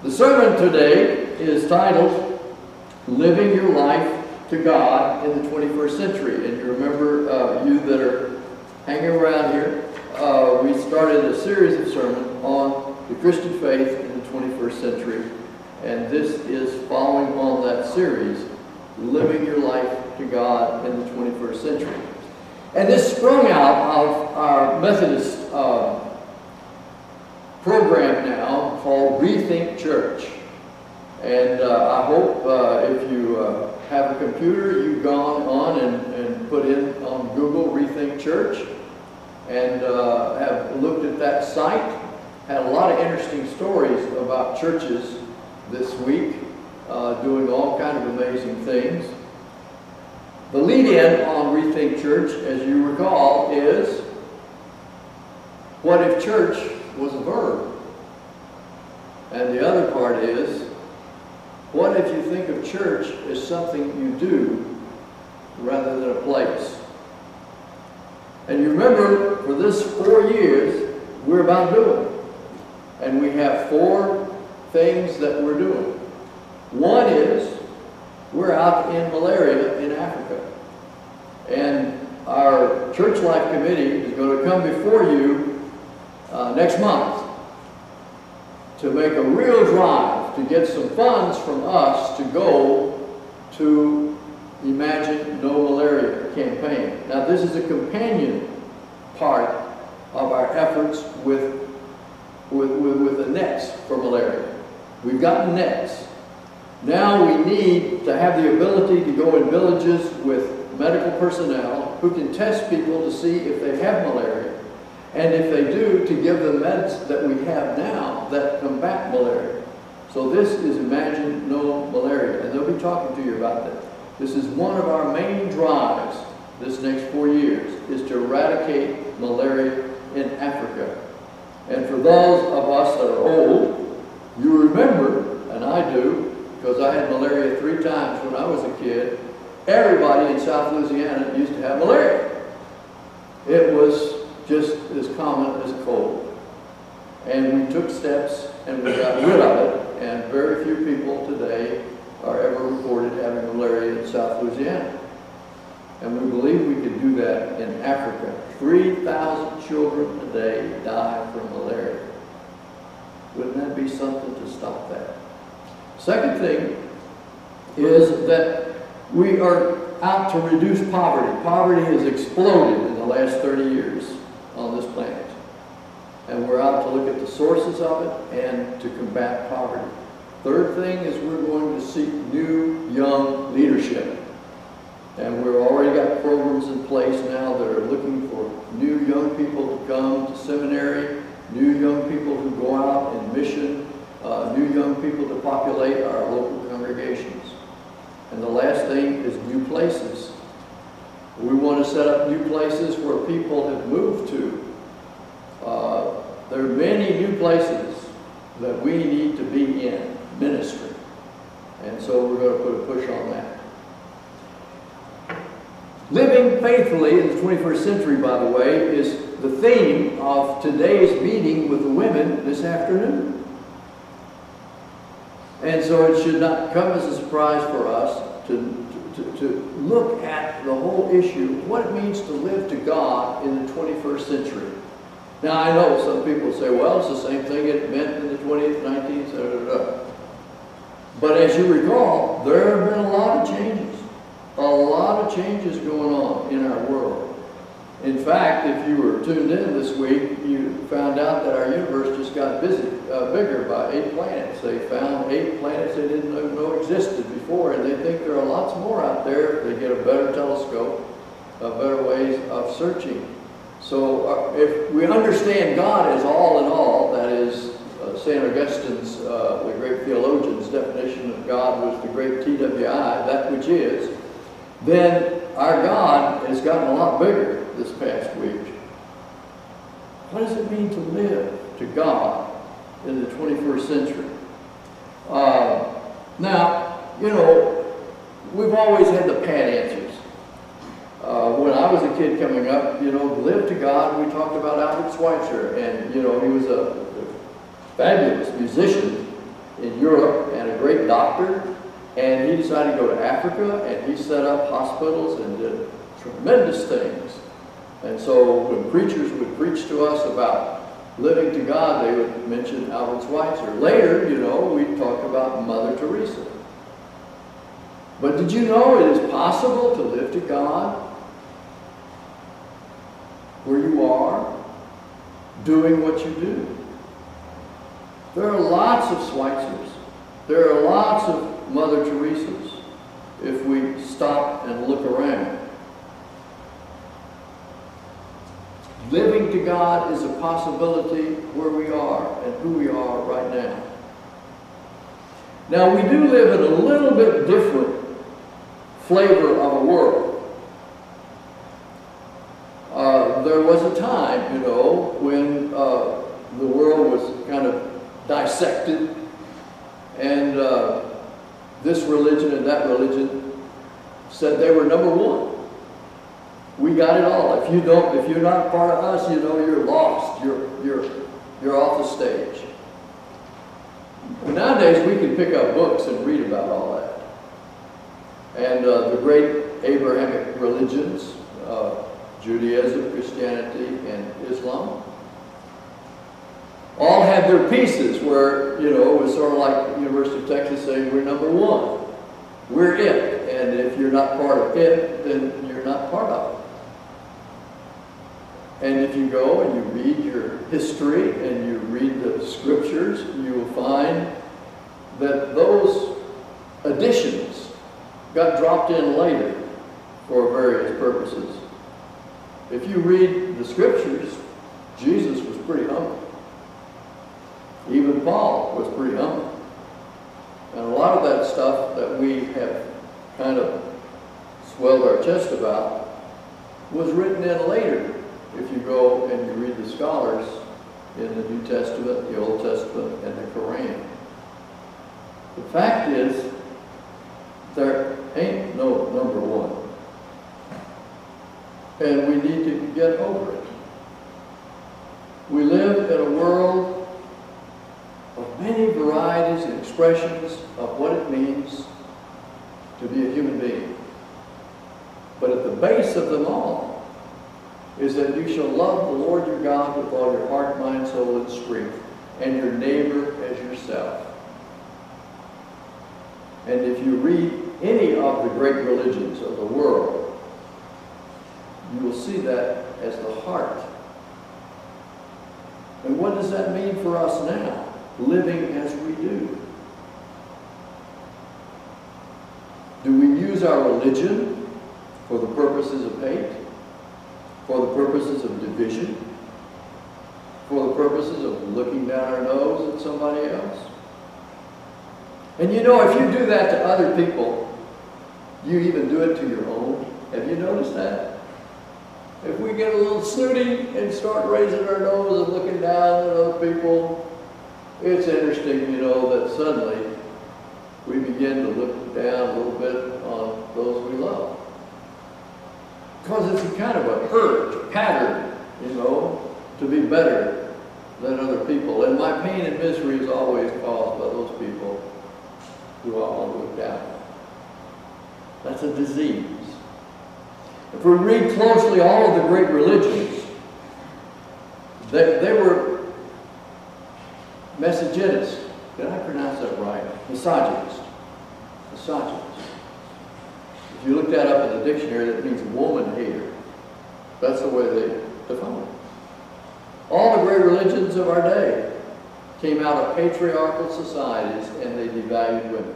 The sermon today is titled, Living Your Life to God in the 21st Century. And you remember, you that are hanging around here, we started a series of sermons on the Christian faith in the 21st century. And this is following on that series, Living Your Life to God in the 21st Century. And this sprung out of our Methodist program now called Rethink Church. And I hope if you have a computer, you've gone on and put in on Google Rethink Church and have looked at that site. Had a lot of interesting stories about churches this week doing all kind of amazing things. The lead-in on Rethink Church, as you recall, is what if church was a verb? And the other part is, what if you think of church as something you do rather than a place? And you remember, for this 4 years, we're about doing. And we have 4 things that we're doing. One is, we're out in malaria in Africa. And our Church Life Committee is going to come before you next month to make a real drive to get some funds from us to go to Imagine No Malaria campaign. Now this is a companion part of our efforts with the nets for malaria. We've gotten nets. Now we need to have the ability to go in villages with medical personnel who can test people to see if they have malaria. And if they do, to give them meds that we have now that combat malaria. So this is Imagine No Malaria, and they'll be talking to you about that. This is one of our main drives this next 4 years, is to eradicate malaria in Africa. And for those of us that are old, you remember, and I do, because I had malaria 3 times when I was a kid, everybody in South Louisiana used to have malaria. It was just as common as a cold. And we took steps and we got rid of it, and very few people today are ever reported having malaria in South Louisiana. And we believe we could do that in Africa. 3,000 children a day die from malaria. Wouldn't that be something to stop that? Second thing is that we are out to reduce poverty. Poverty has exploded in the last 30 years on this planet. And we're out to look at the sources of it and to combat poverty. Third thing is we're going to seek new young leadership. And we've already got programs in place now that are looking for new young people to come to seminary, new young people who go out in mission, new young people to populate our local congregations. And the last thing is new places. We want to set up new places where people have moved to. There are many new places that we need to be in ministry. And so we're going to put a push on that. Living faithfully in the 21st century, by the way, is the theme of today's meeting with the women this afternoon. And so it should not come as a surprise for us to look at the whole issue, what it means to live to God in the 21st century. Now I know some people say, well, it's the same thing it meant in the 20th, 19th, But as you recall, there have been a lot of changes. A lot of changes going on in our world. In fact, if you were tuned in this week, you found out that our universe just got bigger by 8 planets. They found 8 planets they didn't even know existed before, and they think there are lots more out there if they get a better telescope, better ways of searching. So if we understand God as all in all, that is St. Augustine's, the great theologian's definition of God was the great TWI, that which is, then our God has gotten a lot bigger this past week. What does it mean to live to God in the 21st century? Now, you know, we've always had the pat answers. When I was a kid coming up, you know, live to God, we talked about Albert Schweitzer, and, you know, he was a fabulous musician in Europe and a great doctor, and he decided to go to Africa, and he set up hospitals and did tremendous things. And so when preachers would preach to us about living to God, they would mention Albert Schweitzer. Later, you know, we'd talk about Mother Teresa. But did you know it is possible to live to God where you are, doing what you do? There are lots of Schweitzers. There are lots of Mother Teresas if we stop and look around. Living to God is a possibility where we are and who we are right now. Now, we do live in a little bit different flavor of a world. There was a time, you know, when the world was kind of dissected, and this religion and that religion said they were number one. We got it all. If you're not part of us, you know, you're lost. You're off the stage. Nowadays, we can pick up books and read about all that. And the great Abrahamic religions, Judaism, Christianity, and Islam, all had their pieces where, you know, it was sort of like the University of Texas saying, we're number one. We're it. And if you're not part of it, then you're not part of it. And if you go and you read your history and you read the scriptures, you will find that those additions got dropped in later for various purposes. If you read the scriptures, Jesus was pretty humble. Even Paul was pretty humble. And a lot of that stuff that we have kind of swelled our chest about was written in later. If you go and you read the scholars in the New Testament, the Old Testament, and the Quran. The fact is, there ain't no number one. And we need to get over it. We live in a world of many varieties and expressions of what it means to be a human being. But at the base of them all is that you shall love the Lord your God with all your heart, mind, soul, and strength, and your neighbor as yourself. And if you read any of the great religions of the world, you will see that as the heart. And what does that mean for us now, living as we do? Do we use our religion for the purposes of hate? For the purposes of division? For the purposes of looking down our nose at somebody else? And you know, if you do that to other people, you even do it to your own. Have you noticed that? If we get a little snooty and start raising our nose and looking down at other people, it's interesting, you know, that suddenly we begin to look down a little bit on those we love. Because it's a kind of an urge, a pattern, you know, to be better than other people. And my pain and misery is always caused by those people who I want to look down on. That's a disease. If we read closely all of the great religions, they were misogynists. Did I pronounce that right? Misogynist. Misogynist. If you look that up in the dictionary, that means woman hater. That's the way they define it. All the great religions of our day came out of patriarchal societies, and they devalued women.